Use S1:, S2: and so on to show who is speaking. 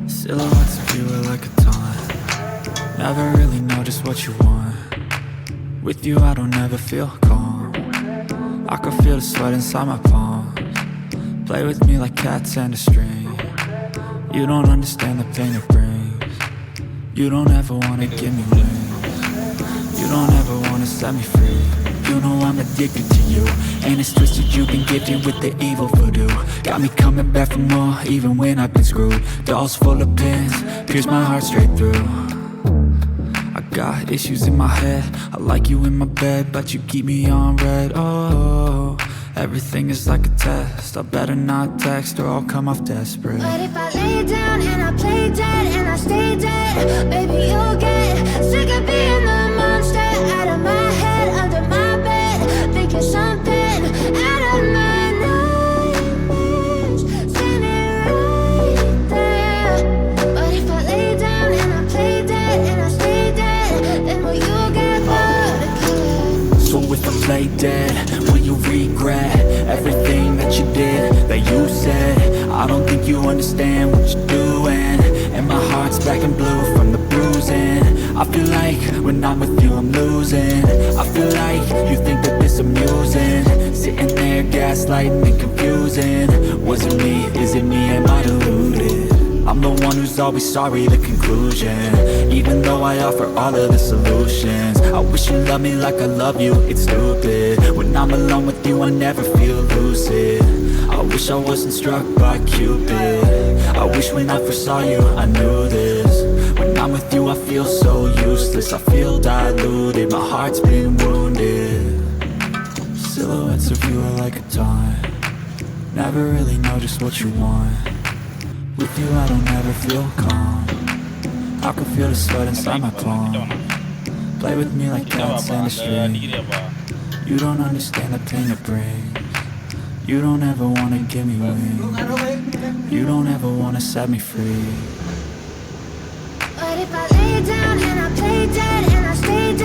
S1: Silhouettes of you are like a taunt. Never really know just what you want. With you I don't ever feel calm. I can feel the sweat inside my palms. Play with me like cats and a string. You don't understand the pain it brings. You don't ever wanna give me wings. You don't ever wanna set me free. You know I'm addicted to you, and it's twisted you've been gifted with the evil voodoo. Got me coming back for more, even when I've been screwed. Dolls full of pins, pierce my heart straight through. I got issues in my head, I like you in my bed, but you keep me on red. Oh, everything is like a test, I better not text or I'll come off desperate.
S2: But if I lay down and I play dead and I stay dead, baby you'll get sick of being the monster out of my head, under my bed, thinking something out of my nightmares, standing right there. But if I lay down and I play dead and I stay dead, then will you get bored of killing?
S1: So if I play dead, will you regret everything that you did, that you said? I don't think you understand what you're doing, and my heart's black and blue from the bruising. I feel like when I'm with you I'm losing. I feel like you think that this amusing, sitting there gaslighting and confusing. Was it me? Is it me? Am I deluded? I'm the one who's always sorry, the conclusion. Even though I offer all of the solutions, I wish you loved me like I love you, it's stupid. When I'm alone with you I never feel lucid. I wish I wasn't struck by Cupid. I wish when I first saw you I knew this. When I'm with you I feel so useless, I feel diluted, my heart's been wounded. Silhouettes of you are like a taunt. Never really know just what you want. With you I don't ever feel calm. I can feel the sweat inside my palm. Play with me like cats and a string. You don't understand the pain it brings. You don't ever wanna give me wings. You don't ever wanna set me free.
S2: But if I lay down and I play dead and I stay